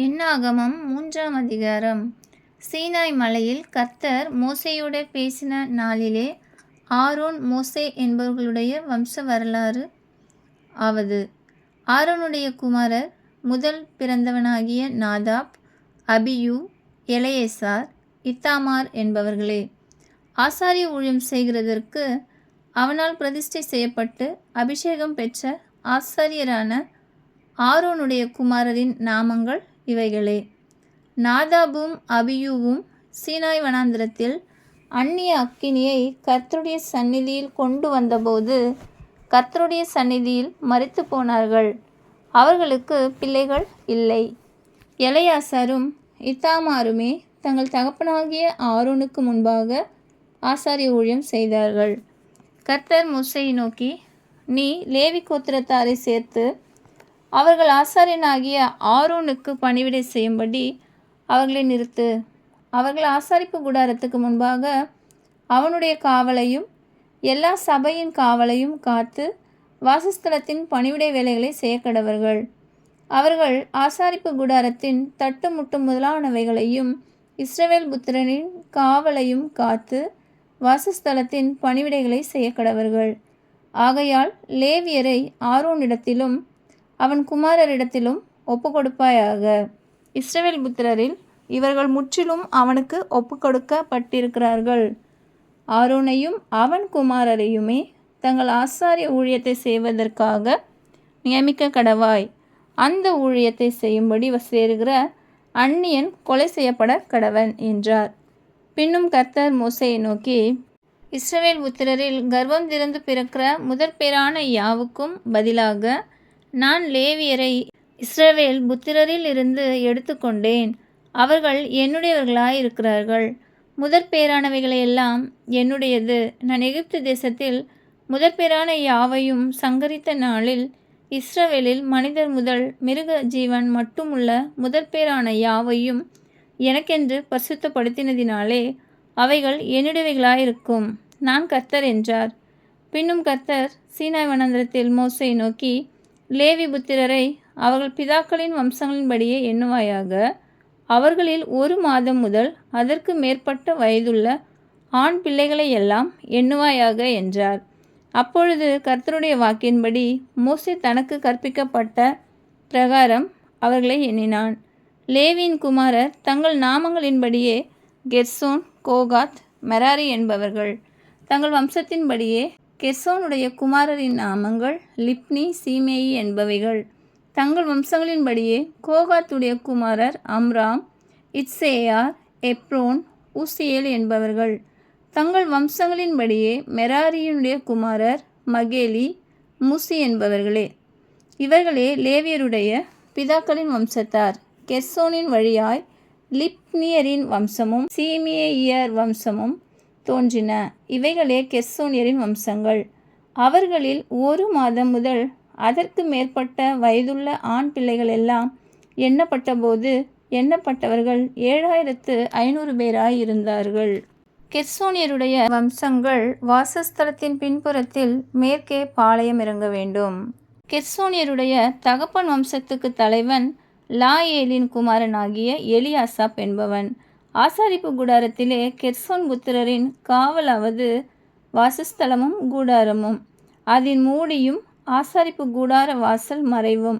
என்னாகமம் 3ஆம் அதிகாரம். சீனாய் மலையில் கர்த்தர் மோசேயோடு பேசின நாளிலே ஆரோன் மோசே என்பவர்களுடைய வம்ச வரலாறு ஆவது. ஆரோனுடைய குமாரர் முதல் பிறந்தவனாகிய நாதாப், அபியூ, எலெயாசார், இத்தாமார் என்பவர்களே. ஆசாரிய ஊழியம் செய்கிறதற்கு அவனால் பிரதிஷ்டை செய்யப்பட்டு அபிஷேகம் பெற்ற ஆசாரியரான ஆரோனுடைய குமாரரின் நாமங்கள் இவைகளே. நாதாபும் அபியூவும் சீனாய் வனாந்திரத்தில் அந்நிய அக்கினியை கர்த்தருடைய சந்நிதியில் கொண்டு வந்தபோது கர்த்தருடைய சந்நிதியில் மரித்து போனார்கள். அவர்களுக்கு பிள்ளைகள் இல்லை. எலெயாசாரும் இத்தாமாருமே தங்கள் தகப்பனாகிய ஆரோனுக்கு முன்பாக ஆசாரிய ஊழியம் செய்தார்கள். கர்த்தர் மோசேயை நோக்கி, நீ லேவி கோத்திரத்தாரை சேர்த்து அவர்கள் ஆசாரியனாகிய ஆரோனுக்கு பணிவிடை செய்யும்படி அவர்களை நிறுத்து. அவர்கள் ஆசாரிப்பு கூடாரத்துக்கு முன்பாக அவனுடைய காவலையும் எல்லா சபையின் காவலையும் காத்து வாசஸ்தலத்தின் பணிவிடை வேலைகளை செய்யக்கடவர்கள். அவர்கள் ஆசாரிப்பு கூடாரத்தின் தட்டு முட்டு முதலானவைகளையும் இஸ்ரவேல் புத்திரனின் காவலையும் காத்து வாசஸ்தலத்தின் பணிவிடைகளை செய்யக்கடவர்கள். ஆகையால் லேவியரை ஆரோனிடத்திலும் அவன் குமாரரிடத்திலும் ஒப்புக்கொடுப்பாயாக. இஸ்ரவேல் புத்திரரில் இவர்கள் முற்றிலும் அவனுக்கு ஒப்புக்கொடுக்கப்பட்டிருக்கிறார்கள். ஆரோனையும் அவன் குமாரரையுமே தங்கள் ஆசாரிய ஊழியத்தை செய்வதற்காக நியமிக்க கடவாய். அந்த ஊழியத்தை செய்யும்படி சேருகிற அந்நியன் கொலை செய்யப்பட கடவன் என்றார். பின்னும் கர்த்தர் மோசேயை நோக்கி, இஸ்ரவேல் புத்திரரில் கர்ப்பம் திறந்து பிறக்கிற முதற்பேரான யாவுக்கும் பதிலாக நான் லேவியரை இஸ்ரவேல் புத்திரரில் இருந்து எடுத்துக்கொண்டேன். அவர்கள் என்னுடையவர்களாயிருக்கிறார்கள். முதற்பேரானவைகளையெல்லாம் என்னுடையது. நான் எகிப்து தேசத்தில் முதற்பேரான யாவையும் சங்கரித்த நாளில் இஸ்ரவேலில் மனிதர் முதல் மிருக ஜீவன் மட்டுமுள்ள முதற்பேரான யாவையும் எனக்கென்று பரிசுத்தப்படுத்தினதினாலே அவைகள் என்னுடையவைகளாயிருக்கும். நான் கர்த்தர் என்றார். பின்னும் கர்த்தர் சீனாய் வனாந்திரத்தில் மோசேயை நோக்கி, லேவி புத்திரரை அவர்கள் பிதாக்களின் வம்சங்களின்படியே எண்ணுவாயாக. அவர்களில் 1 மாதம் முதல் அதற்கு மேற்பட்ட வயதுள்ள ஆண் பிள்ளைகளை எல்லாம் எண்ணுவாயாக என்றார். அப்பொழுது கர்த்தருடைய வாக்கின்படி மோசே தனக்கு கற்பிக்கப்பட்ட பிரகாரம் அவர்களை எண்ணினான். லேவியின் குமாரர் தங்கள் நாமங்களின்படியே கெர்சோன், கோகாத், மெராரி என்பவர்கள். தங்கள் வம்சத்தின்படியே கெர்சோனுடைய குமாரரின் நாமங்கள் லிப்னி, சீமேயி என்பவைகள். தங்கள் வம்சங்களின்படியே கோகாத்துடைய குமாரர் அம்ராம், இத்சேயார், எப்ரோன், ஊசியேல் என்பவர்கள். தங்கள் வம்சங்களின்படியே மெராரியினுடைய குமாரர் மகேலி, மூசி என்பவர்களே. இவர்களே லேவியருடைய பிதாக்களின் வம்சத்தார். கெர்சோனின் வழியாய் லிப்னியரின் வம்சமும் சீமேயியர் வம்சமும் தோன்றின. இவைகளே கெர்சோனியரின் வம்சங்கள். அவர்களில் 1 மாதம் முதல் அதற்கு மேற்பட்ட வயதுள்ள ஆண் பிள்ளைகள் எல்லாம் எண்ணப்பட்ட போது எண்ணப்பட்டவர்கள் 7500 பேராயிருந்தார்கள். கெர்சோனியருடைய வம்சங்கள் வாசஸ்தலத்தின் பின்புறத்தில் மேற்கே பாளையம் இறங்க வேண்டும். கெர்சோனியருடைய தகப்பன் வம்சத்துக்கு தலைவன் லாயேலின் குமாரனாகிய எலியாசாப் என்பவன். ஆசாரிப்பு கூடாரத்திலே கெர்சோன் புத்திரரின் காவலாவது வாசஸ்தலமும் கூடாரமும் அதன் மூடியும் ஆசாரிப்பு கூடார வாசல் மறைவும்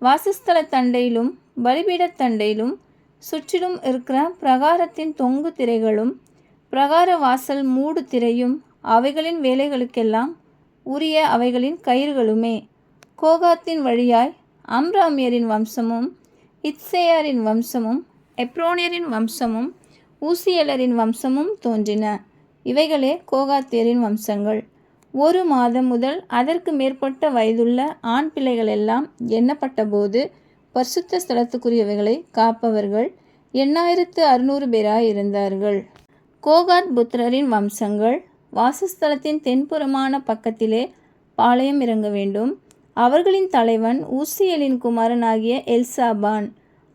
வாசஸ்தல தண்டையிலும் பலிபீடத் தண்டையிலும் சுற்றிலும் இருக்கிற பிரகாரத்தின் தொங்கு திரைகளும் பிரகார வாசல் மூடு திரையும் அவைகளின் வேலைகளுக்கெல்லாம் உரிய அவைகளின் கயிறுகளுமே. கோகாத்தின் வழியாய் அம்ராமியரின் வம்சமும் இத்சேயாரின் வம்சமும் எப்ரோனியரின் வம்சமும் ஊசியலரின் வம்சமும் தோன்றின. இவைகளே கோகாத்தியரின் வம்சங்கள். 1 மாதம் முதல் அதற்கு மேற்பட்ட வயதுள்ள ஆண் பிள்ளைகள் எல்லாம் எண்ணப்பட்ட போது பரிசுத்த ஸ்தலத்துக்குரியவைகளை காப்பவர்கள் 8600 பேராயிருந்தார்கள். கோகாத் புத்திரரின் வம்சங்கள் வாசஸ்தலத்தின் தென்புறமான பக்கத்திலே பாளையம் இறங்க வேண்டும். அவர்களின் தலைவன் ஊசியலின் குமாரனாகிய எல்சாபான்.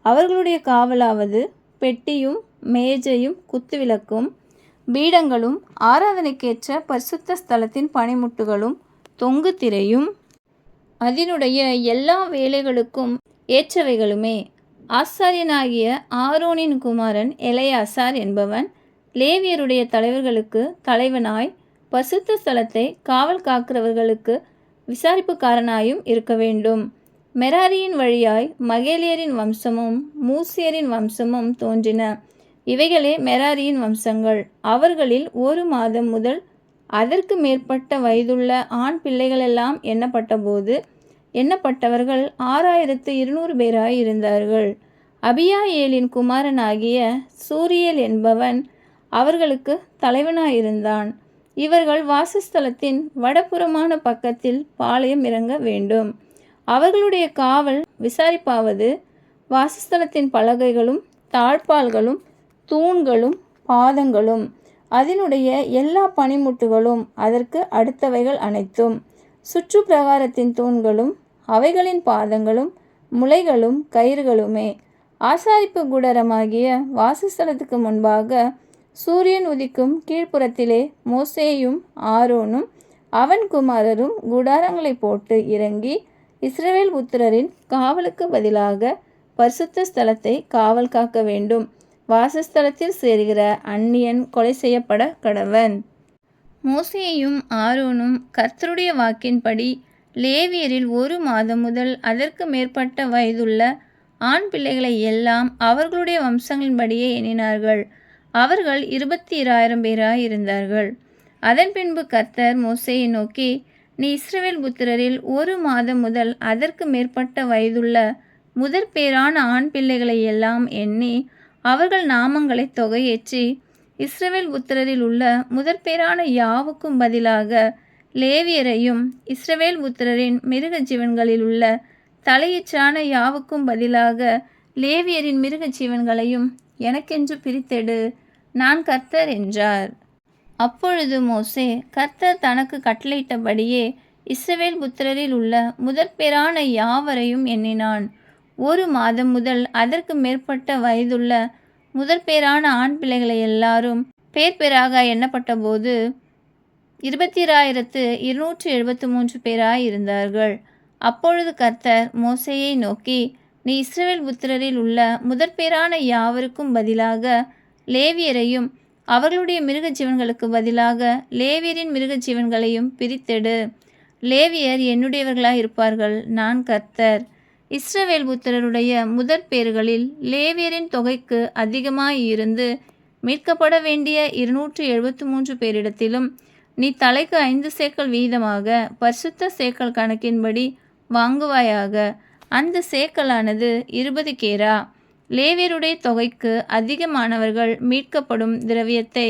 அவர்களுடைய காவலாவது பெட்டியும் மேஜையும் குத்துவிளக்கும் பீடங்களும் ஆராதனைக்கேற்ற பரிசுத்த ஸ்தலத்தின் பணிமுட்டுகளும் தொங்கு திரையும் அதனுடைய எல்லா வேலைகளுக்கும் ஏற்றவைகளுமே. ஆசாரியனாகிய ஆரோனின் குமாரன் எலெயாசார் என்பவன் லேவியருடைய தலைவர்களுக்கு தலைவனாய் பரிசுத்த ஸ்தலத்தை காவல் காக்கிறவர்களுக்கு விசாரிப்புக்காரனாயும் இருக்க வேண்டும். மெராரியின் வழியாய் மகேலியரின் வம்சமும் மூசியரின் வம்சமும் தோன்றின. இவைகளே மெராரியின் வம்சங்கள். அவர்களில் 1 மாதம் முதல் அதற்கு மேற்பட்ட வயதுள்ள ஆண் பிள்ளைகளெல்லாம் எண்ணப்பட்டபோது எண்ணப்பட்டவர்கள் 6200 பேராய் இருந்தார்கள். அபியாயேலின் குமாரனாகிய சூரியேல் என்பவன் அவர்களுக்கு தலைவனாயிருந்தான். இவர்கள் வாசஸ்தலத்தின் வடபுறமான பக்கத்தில் பாளையம் இறங்க வேண்டும். அவர்களுடைய காவல் விசாரிப்பாவது வாசஸ்தலத்தின் பலகைகளும் தாழ்பால்களும் தூண்களும் பாதங்களும் அதனுடைய எல்லா பனிமுட்டுகளும் அதற்கு அடுத்தவைகள் அனைத்தும், சுற்று பிரகாரத்தின் தூண்களும் அவைகளின் பாதங்களும் முளைகளும் கயிறுகளுமே. ஆசாரிப்பு கூடாரமாகிய வாசஸ்தலத்துக்கு முன்பாக சூரியன் உதிக்கும் கீழ்ப்புறத்திலே மோசேயும் ஆரோனும் அவன் குமாரரும் கூடாரங்களை போட்டு இறங்கி இஸ்ரவேல் புத்திரரின் காவலுக்கு பதிலாக பரிசுத்த ஸ்தலத்தை காவல் காக்க வேண்டும். வாசஸ்தலத்தில் சேர்கிற அந்நியன் கொலை செய்யப்பட கடவன். மோசேயும் ஆரோனும் கர்த்தருடைய வாக்கின்படி லேவியரில் 1 மாதம் முதல் அதற்கு மேற்பட்ட வயதுள்ள ஆண் பிள்ளைகளை எல்லாம் அவர்களுடைய வம்சங்களின்படியே எண்ணினார்கள். அவர்கள் 22000 பேராய் இருந்தார்கள். அதன் பின்பு கர்த்தர் மோசேயை நோக்கி, நீ இஸ்ரவேல் புத்திரரில் 1 மாதம் முதல் அதற்கு மேற்பட்ட வயதுள்ள முதற்பேறான ஆண் பிள்ளைகளை எல்லாம் எண்ணி அவர்கள் நாமங்களை தொகையேற்றி இஸ்ரவேல் புத்திரரில் உள்ள முதற்பேறான யாவுக்கும் பதிலாக லேவியரையும் இஸ்ரவேல் புத்திரரின் மிருக ஜீவன்களில் உள்ள தலையீற்றான யாவுக்கும் பதிலாக லேவியரின் மிருக ஜீவன்களையும் எனக்கென்று பிரித்தெடு, நான் கர்த்தர் என்றார். அப்பொழுது மோசே கர்த்தர் தனக்கு கட்டளையிட்டபடியே இஸ்ரவேல் புத்திரரில் உள்ள முதற்பேறான யாவரையும் எண்ணினான். 1 மாதம் முதல் அதற்கு மேற்பட்ட வயதுள்ள முதற்பேறான ஆண் பிள்ளைகளை எல்லாரும் பேர் பேராக எண்ணப்பட்டபோது 20273 பேராய் இருந்தார்கள். அப்பொழுது கர்த்தர் மோசேயை நோக்கி, நீ இஸ்ரவேல் புத்திரரில் உள்ள முதற்பேறான யாவருக்கும் பதிலாக லேவியரையும் அவர்களுடைய மிருக ஜீவன்களுக்கு பதிலாக லேவியரின் மிருக ஜீவன்களையும் பிரித்தெடு. லேவியர் என்னுடையவர்களாய் இருப்பார்கள், நான் கர்த்தர். இஸ்ரவேல் புத்திரருடைய முதற்பேறுகளில் லேவியரின் தொகைக்கு அதிகமாய் இருந்து மீட்கப்பட வேண்டிய 273 பேரிடத்திலும் நீ தலைக்கு 5 சேக்கல் வீதமாக பரிசுத்த சேக்கல் கணக்கின்படி வாங்குவாயாக. அந்த சேக்கலானது 20 கேரா. லேவியருடைய தொகைக்கு அதிகமானவர்கள் மீட்கப்படும் திரவியத்தை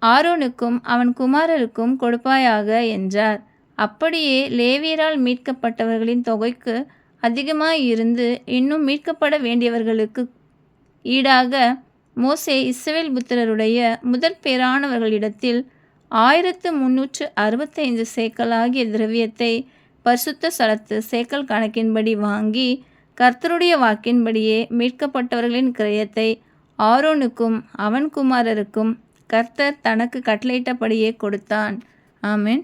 ஆரோனுக்கும் அவன் குமாரருக்கும் கொடுப்பாயாக என்றார். அப்படியே லேவியரால் மீட்கப்பட்டவர்களின் தொகைக்கு அதிகமாய் இருந்து இன்னும் மீட்கப்பட வேண்டியவர்களுக்கு ஈடாக மோசே இஸ்ரவேல் புத்திரருடைய முதற்பேறானவர்களிடத்தில் 1365 சேக்கலாகிய திரவியத்தை பரிசுத்த ஸ்தலத்து சேக்கல் கணக்கின்படி வாங்கி கர்த்தருடைய வாக்கின்படியே மீட்கப்பட்டவர்களின் கிரயத்தை ஆரோனுக்கும் அவன் குமாரருக்கும் கர்த்தர் தனக்கு கட்டளையிட்டபடியே கொடுத்தான். ஆமென்.